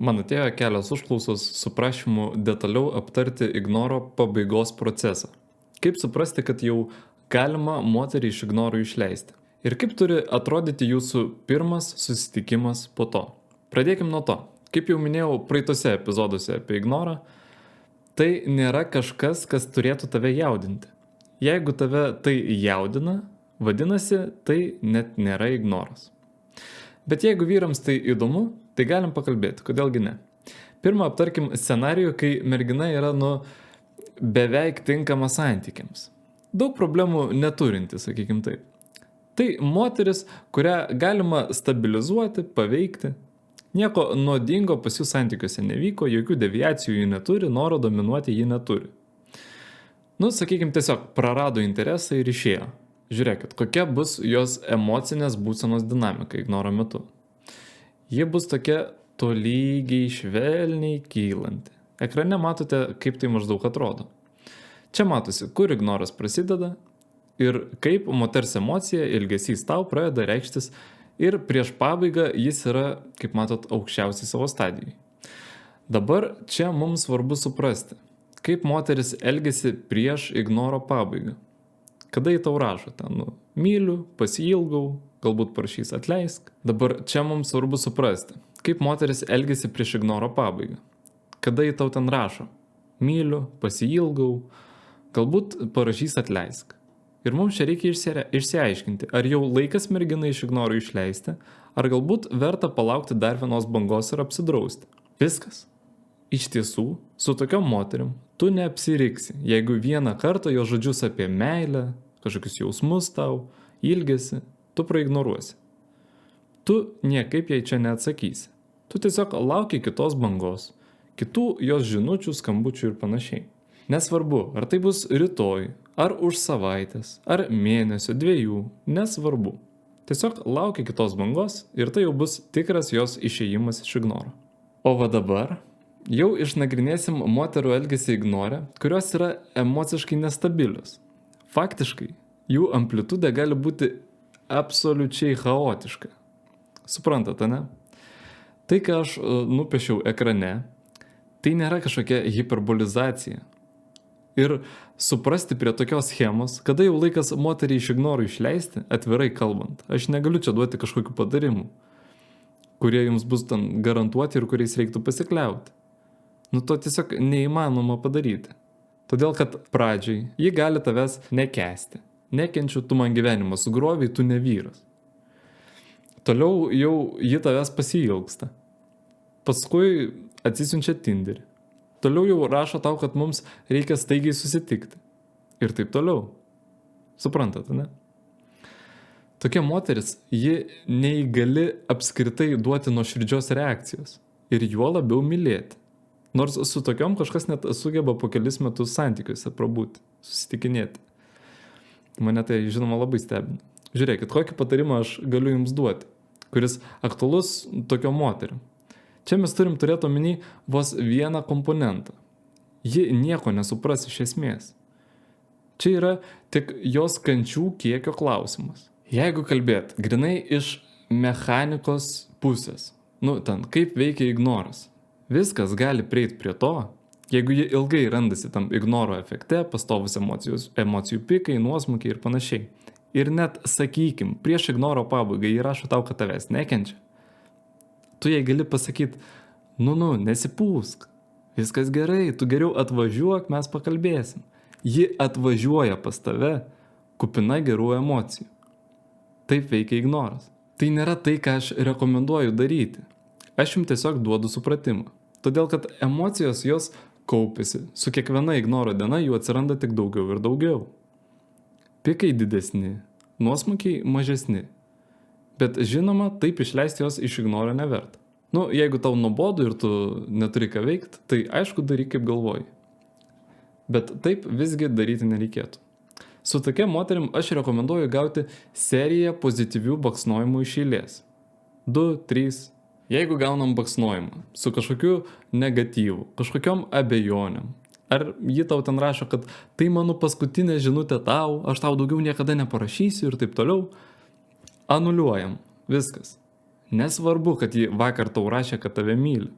Man atėjo kelios užklausos su prašymu detaliau aptarti ignoro pabaigos procesą. Kaip suprasti, kad jau galima moterį iš ignoro išleisti? Ir kaip turi atrodyti jūsų pirmas susitikimas po to? Pradėkim nuo to. Kaip jau minėjau praeitose epizoduose apie ignorą, tai nėra kažkas, kas turėtų tave jaudinti. Jeigu tave tai jaudina, vadinasi, tai net nėra ignoras. Bet jeigu vyrams tai įdomu, tai galim pakalbėti, kodėlgi ne. Pirmą aptarkim scenarijų, kai mergina yra beveik tinkama santykiams. Daug problemų neturinti, sakykim taip. Tai moteris, kurią galima stabilizuoti, paveikti. Nieko nuodingo pas jų santykiuose nevyko, jokių deviacijų ji neturi, noro dominuoti ji neturi. Sakykim, tiesiog prarado interesą ir išėjo. Žiūrėkit, kokia bus jos emocinės būsenos dinamika ignoro metu. Ji bus tokia tolygiai, švelniai kylanti. Ekrane matote, kaip tai maždaug atrodo. Čia matosi, kur ignoras prasideda ir kaip moters emocija, ilgesys tau pradeda reikštis ir prieš pabaigą jis yra, kaip matot, aukščiausiai savo stadijai. Dabar čia mums svarbu suprasti, kaip moteris elgiasi prieš ignoro pabaigą. Kada jį tau rašo ten, myliu, pasiilgau, galbūt parašys atleisk. Dabar čia mums svarbu suprasti, kaip moteris elgiasi prieš ignoro pabaigą. Kada jį tau ten rašo, myliu, pasiilgau, galbūt parašys atleisk. Ir mums čia reikia išsiaiškinti, ar jau laikas merginai iš ignoro išleisti, ar galbūt verta palaukti dar vienos bangos ir apsidrausti. Viskas. Iš tiesų, su tokiom moterim tu neapsiriksi, jeigu vieną kartą jo žodžius apie meilę, kažkokius jausmus tau, ilgesį, tu praignoruosi. Tu niekaip jai čia neatsakysi. Tu tiesiog lauki kitos bangos, kitų jos žinučių, skambučių ir panašiai. Nesvarbu, ar tai bus rytoj, ar už savaitės, ar mėnesio, 2, nesvarbu. Tiesiog lauki kitos bangos ir tai jau bus tikras jos išėjimas iš ignoro. O va dabar jau išnagrinėsim moterų elgesį ignore, kurios yra emociškai nestabilios. Faktiškai, jų amplitudė gali būti absoliučiai chaotiška. Suprantate, ne? Tai, ką aš nupiešiau ekrane, tai nėra kažkokia hiperbolizacija. Ir suprasti prie tokios schemos, kada jau laikas moterį iš ignoro išleisti, atvirai kalbant. Aš negaliu čia duoti kažkokių patarimų, kurie jums bus ten garantuoti ir kuriais reiktų pasikliauti. To tiesiog neįmanoma padaryti. Todėl, kad pradžiai ji gali tavęs nekęsti. Nekenčiu, tu man gyvenimą sugrovei, tu ne vyras. Toliau jau ji tavęs pasiilgsta. Paskui atsisiunčia Tinderį. Toliau jau rašo tau, kad mums reikia staigiai susitikti. Ir taip toliau. Suprantate, ne? Tokia moteris, ji neįgali apskritai duoti nuoširdžios reakcijos. Ir juo labiau mylėti. Nors su tokiom kažkas net sugeba po kelis metus santykiuose prabūti, susitikinėti. Mane tai, žinoma, labai stebina. Žiūrėkit, kokį patarimą aš galiu jums duoti, kuris aktualus tokiom moterim. Čia mes turim turėti omeny vos vieną komponentą. Ji nieko nesupras iš esmės. Čia yra tik jos kančių kiekio klausimas. Jeigu kalbėt grinai iš mechanikos pusės, ten kaip veikia ignoras, viskas gali prieiti prie to, jeigu ji ilgai randasi tam ignoro efekte, pastovus emocijų pikai, nuosmukiai ir panašiai. Ir net, sakykim, prieš ignoro pabaigą ji rašo tau, kad tavęs nekenčia. Tu jai gali pasakyti, nesipūsk, viskas gerai, tu geriau atvažiuok, mes pakalbėsim. Ji atvažiuoja pas tave, kupina gerų emocijų. Taip veikia ignoras. Tai nėra tai, ką aš rekomenduoju daryti. Aš jums tiesiog duodu supratimą. Todėl, kad emocijos jos kaupiasi. Su kiekviena ignoro diena jų atsiranda tik daugiau ir daugiau. Pikai didesni, nuosmukiai mažesni. Bet žinoma, taip išleisti jos iš ignoro neverta. Jeigu tau nuobodu ir tu neturi ką veikti, tai aišku daryk kaip galvoji. Bet taip visgi daryti nereikėtų. Su tokia moterim aš rekomenduoju gauti seriją pozityvių baksnojimų iš eilės. 2, 3. Jeigu gaunam baksnojimą su kažkokiu negatyvu, kažkokiom abejonėm, ar ji tau ten rašo, kad tai mano paskutinė žinutė tau, aš tau daugiau niekada neparašysiu ir taip toliau, anuliuojam. Viskas. Nesvarbu, kad ji vakar tau rašė, kad tave myli.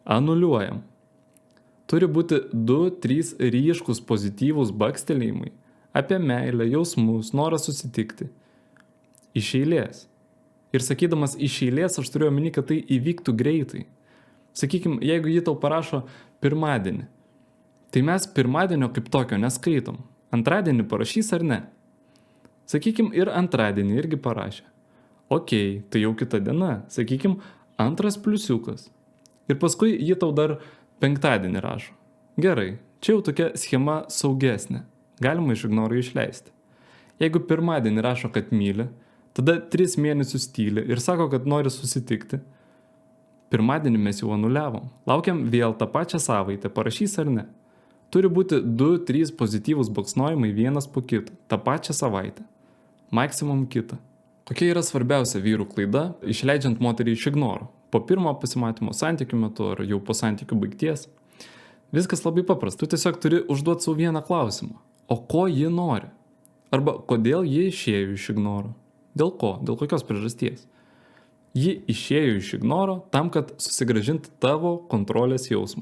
Anuliuojam. Turi būti 2-3 ryškus pozityvūs bakstelėjimai apie meilę, jausmus, norą susitikti. Iš eilės. Ir sakydamas iš eilės, aš turiu omeny, kad tai įvyktų greitai. Sakykime, jeigu ji tau parašo pirmadienį, tai mes pirmadienio kaip tokio neskaitom. Antradienį parašys ar ne? Sakykime, ir antradienį irgi parašė. Okei, tai jau kita diena. Sakykime, 2 pliusiukas. Ir paskui ji tau dar penktadienį rašo. Gerai, čia jau tokia schema saugesnė. Galima iš ignoro išleisti. Jeigu pirmadienį rašo, kad myli, tada 3 mėnesius tyli ir sako, kad nori susitikti, pirmadienį mes jau anuliavom. Laukiam vėl tą pačią savaitę, parašys ar ne. Turi būti 2-3 pozityvūs baksnojimai vienas po kito, tą pačią savaitę. Maksimum kitą. Kokia yra svarbiausia vyrų klaida, išleidžiant moterį iš ignoro? Po pirmo pasimatymo santykių metu ar jau po santykių baigties? Viskas labai paprasta. Tu tiesiog turi užduoti savo vieną klausimą. O ko ji nori? Arba kodėl ji išėjo iš ignoro? Dėl ko? Dėl kokios priežasties? Ji išėjo iš ignoro tam, kad susigrąžintų tavo kontrolės jausmą.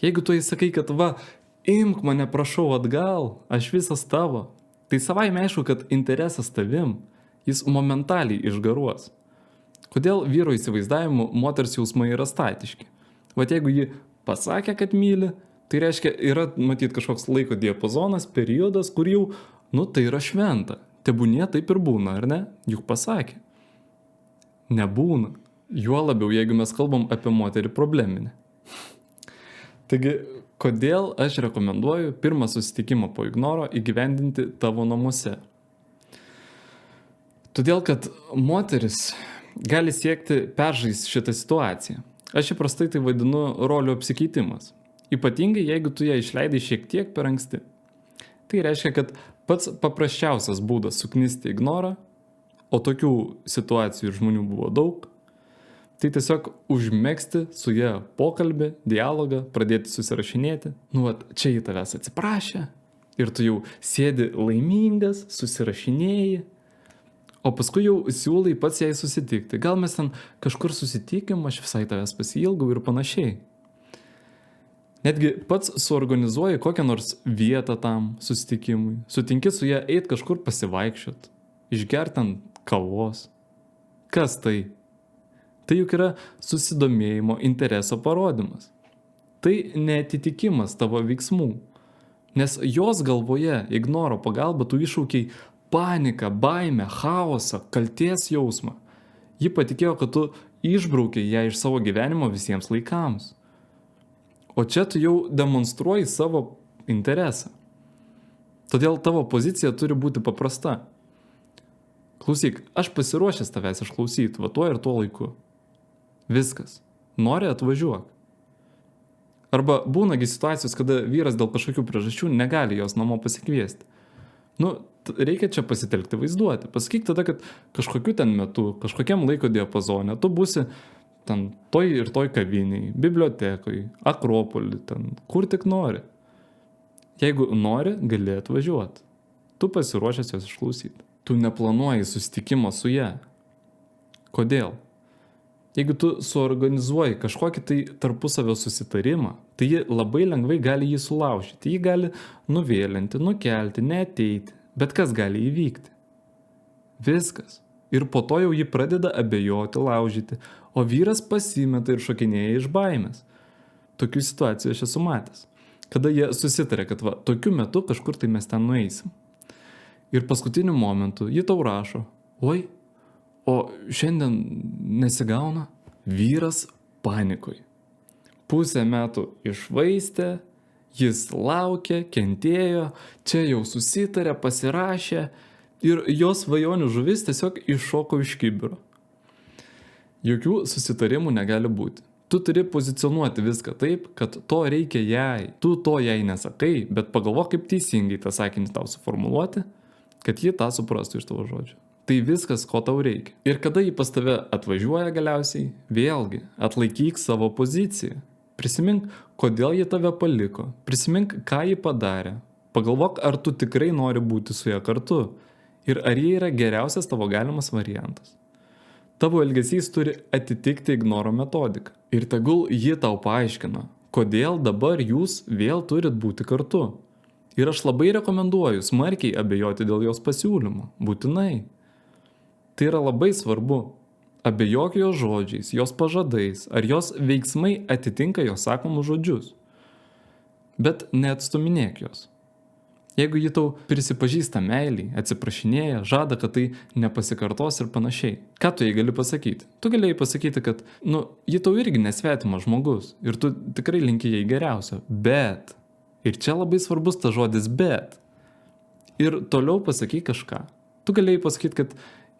Jeigu tu įsakai, kad va, imk mane prašau atgal, aš visas tavo, tai savaime aišku, kad interesas tavim, jis momentaliai išgaruos. Kodėl vyro įsivaizdavimu moters jausmai yra statiški? Vat jeigu ji pasakė, kad myli, tai reiškia, yra matyt kažkoks laiko diapazonas, periodas, kur jau, tai yra šventa. Tebūnie taip ir būna, ar ne? Juk pasakė. Nebūna. Juo labiau, jeigu mes kalbam apie moterį probleminę. Taigi, kodėl aš rekomenduoju pirmą susitikimą po ignoro įgyvendinti tavo namuose? Todėl, kad moteris gali siekti peržaisti šitą situaciją. Aš įprastai tai vadinu rolių apsikeitimas. Ypatingai, jeigu tu ją išleidai šiek tiek per anksti. Tai reiškia, kad pats paprasčiausias būdas suknisti ignorą, o tokių situacijų ir žmonių buvo daug, tai tiesiog užmegzti su ja pokalbį, dialogą, pradėti susirašinėti. Čia į tavęs atsiprašė ir tu jau sėdi laimingas, susirašinėji, o paskui jau siūlai pats jai susitikti. Gal mes ten kažkur susitikim, aš visai tavęs pasiilgau ir panašiai. Netgi pats suorganizuoji kokią nors vietą tam susitikimui. Sutinki su ją eit kažkur pasivaikščiot, išgert ten kavos. Kas tai? Tai juk yra susidomėjimo intereso parodymas. Tai neatitikimas tavo veiksmų. Nes jos galvoje ignoro pagalba tu iššaukiai paniką, baimę, chaosą, kaltės jausmą. Ji patikėjo, kad tu išbraukiai ją iš savo gyvenimo visiems laikams. O čia tu jau demonstruoji savo interesą. Todėl tavo pozicija turi būti paprasta. Klausyk, aš pasiruošęs tavęs išklausyti, va tuo ir tuo laiku. Viskas. Nori atvažiuok. Arba būnagi situacijos, kada vyras dėl kažkokių priežasčių negali jos namo pasikviesti. Reikia čia pasitelkti vaizduoti. Pasakyk tada, kad kažkokiu ten metu, kažkokiam laiko diapazone, tu būsi ten toj ir toj kaviniai, bibliotekoj, Akropolį, ten, kur tik nori. Jeigu nori, gali atvažiuoti. Tu pasiruošęs jos išklausyti. Tu neplanuoji susitikimo su ja. Kodėl? Jeigu tu suorganizuoji kažkokį tai tarpusavio susitarimą, tai ji labai lengvai gali jį sulaužyti. Ji gali nuvėlinti, nukelti, neateiti. Bet kas gali įvykti? Viskas. Ir po to jau ji pradeda abejoti, laužyti, o vyras pasimeta ir šokinėja iš baimės. Tokių situacijų aš esu matęs. Kada jie susitarė, kad tokiu metu kažkur tai mes ten nueisim. Ir paskutiniu momentu ji tau rašo, oi, o šiandien nesigauna? Vyras panikoj. Pusę metų išvaistė, jis laukė, kentėjo, čia jau susitarė, pasirašė ir jos svajonių žuvis tiesiog iššoko iš kibiro. Jokių susitarimų negali būti. Tu turi pozicionuoti viską taip, kad to reikia jai. Tu to jai nesakai, bet pagalvok, kaip teisingai tą sakinį tau suformuluoti, kad ji tą suprastų iš tavo žodžių. Tai viskas, ko tau reikia. Ir kada ji pas tave atvažiuoja galiausiai, vėlgi, atlaikyk savo poziciją. Prisimink, kodėl ji tave paliko. Prisimink, ką ji padarė. Pagalvok, ar tu tikrai nori būti su ja kartu. Ir ar ji yra geriausias tavo galimas variantas. Tavo elgesys turi atitikti ignoro metodiką. Ir tegul ji tau paaiškina, kodėl dabar jūs vėl turit būti kartu. Ir aš labai rekomenduoju smarkiai abejoti dėl jos pasiūlymų. Būtinai. Tai yra labai svarbu. Abejok jos žodžiais, jos pažadais, ar jos veiksmai atitinka jos sakomus žodžius. Bet neatstuminėk jos. Jeigu ji tau prisipažįsta meilį, atsiprašinėja, žada, kad tai nepasikartos ir panašiai, ką tu jai gali pasakyti? Tu galėjai pasakyti, kad, ji tau irgi nesvetimas žmogus ir tu tikrai linki jai geriausio, bet, ir čia labai svarbus tas žodis bet, ir toliau pasakyk kažką. Tu galėjai pasakyti, kad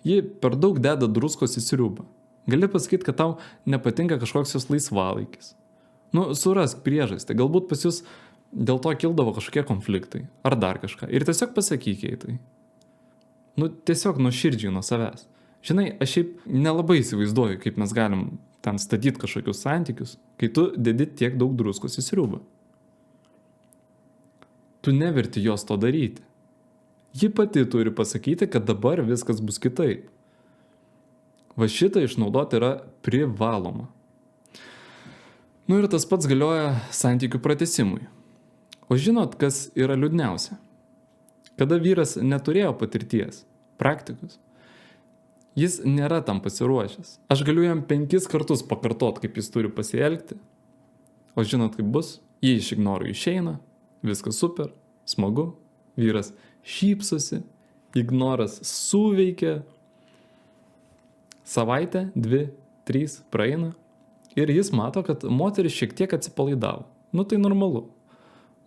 ji per daug deda druskos į sriubą. Gali pasakyti, kad tau nepatinka kažkoks jos laisvalaikis. Surask priežastį, galbūt pas jūs dėl to kildavo kažkokie konfliktai, ar dar kažką. Ir tiesiog pasakyk jai tai. Tiesiog nuoširdžiai nuo savęs. Žinai, aš šiaip nelabai įsivaizduoju, kaip mes galim ten statyti kažkokius santykius, kai tu dedi tiek daug druskos į sriubą. Tu neverti jos to daryti. Ji pati turi pasakyti, kad dabar viskas bus kitaip. Va šitą išnaudoti yra privaloma. Ir tas pats galioja santykių pratesimui. O žinot, kas yra liūdniausia? Kada vyras neturėjo patirties, praktikos, jis nėra tam pasiruošęs. Aš galiu jam 5 kartus pakartot, kaip jis turi pasielgti. O žinot, kaip bus? Jie iš ignoro išeina, viskas super, smagu, vyras šypsosi, ignoras suveikia. Savaitę, 2, 3 praeina ir jis mato, kad moteris šiek tiek atsipalaidavo. Tai normalu.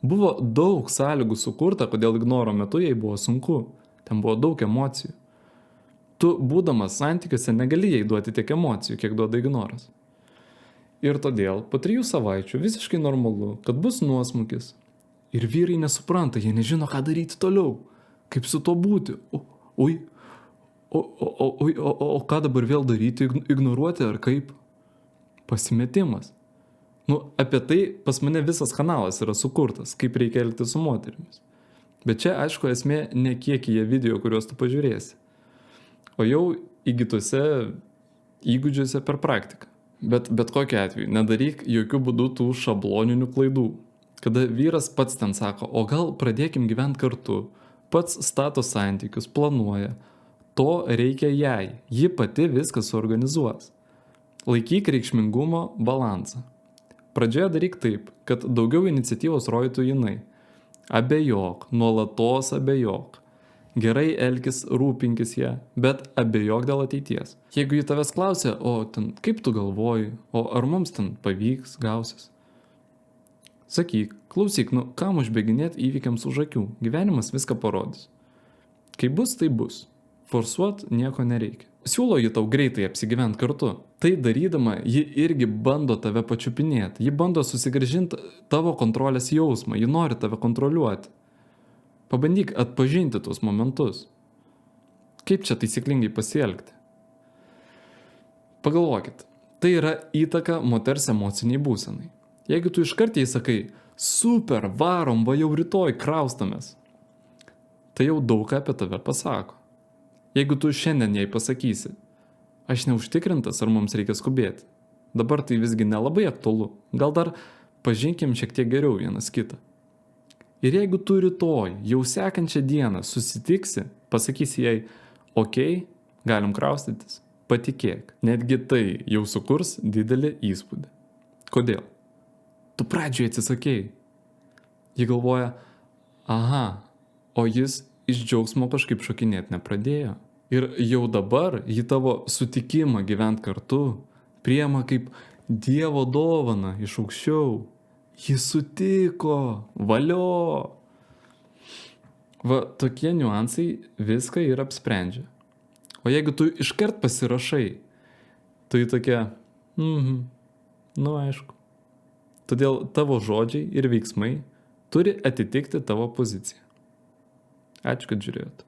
Buvo daug sąlygų sukurta, kodėl ignoro metu jai buvo sunku. Ten buvo daug emocijų. Tu, būdamas santykiuose, negali jai duoti tiek emocijų, kiek duoda ignoras. Ir todėl po 3 savaičių visiškai normalu, kad bus nuosmukis. Ir vyrai nesupranta, jie nežino, ką daryti toliau. Kaip su to būti. O ką dabar vėl daryti, ignoruoti ar kaip? Pasimetimas. Apie tai pas mane visas kanalas yra sukurtas, kaip reikia elgtis su moterimis. Bet čia, aišku, esmė ne kiekyje video, kuriuos tu pažiūrėsi, o jau įgytose įgūdžiuose per praktiką. Bet kokiu atveju, nedaryk jokių būdų tų šabloninių klaidų. Kada vyras pats ten sako, o gal pradėkim gyventi kartu, pats stato santykius, planuoja, to reikia jai, ji pati viską suorganizuos. Laikyk reikšmingumo balansą. Pradžioje daryk taip, kad daugiau iniciatyvos rodytų jinai. Abejok, nuolatos abejok. Gerai elkis, rūpinkis ją, bet abejok dėl ateities. Jeigu ji tavęs klausia, o ten kaip tu galvoji, o ar mums ten pavyks, gausis? Sakyk, klausyk, kam užbėginėt įvykiams už akių, gyvenimas viską parodys. Kai bus, tai bus. Forsuot nieko nereikia. Siūlo ji tau greitai apsigyvent kartu. Tai darydama, ji irgi bando tave pačiupinėti. Ji bando susigrąžinti tavo kontrolės jausmą. Ji nori tave kontroliuoti. Pabandyk atpažinti tuos momentus. Kaip čia taisyklingai pasielgti? Pagalvokit. Tai yra įtaka moters emociniai būsenai. Jeigu tu iškart jai sakai, super, varom, va jau rytoj kraustamės, tai jau daug apie tave pasako. Jeigu tu šiandien jai pasakysi, aš neužtikrintas, ar mums reikia skubėti. Dabar tai visgi nelabai aktualu. Gal dar pažinkim šiek tiek geriau vienas kitą. Ir jeigu tu rytoj, jau sekančią dieną susitiksi, pasakysi jai, okei, galim kraustytis, patikėk. Netgi tai jau sukurs didelį įspūdį. Kodėl? Tu pradžioje atsisakėjai. Ji galvoja, aha, o jis iš džiaugsmo kažkaip šokinėti nepradėjo. Ir jau dabar ji tavo sutikimą gyvent kartu priima kaip Dievo dovaną iš aukščiau. Ji sutiko, valio. Va, tokie niuansai viską ir apsprendžia. O jeigu tu iškart pasirašai, tai tokia, aišku. Todėl tavo žodžiai ir veiksmai turi atitikti tavo poziciją. Ačiū, kad žiūrėjot.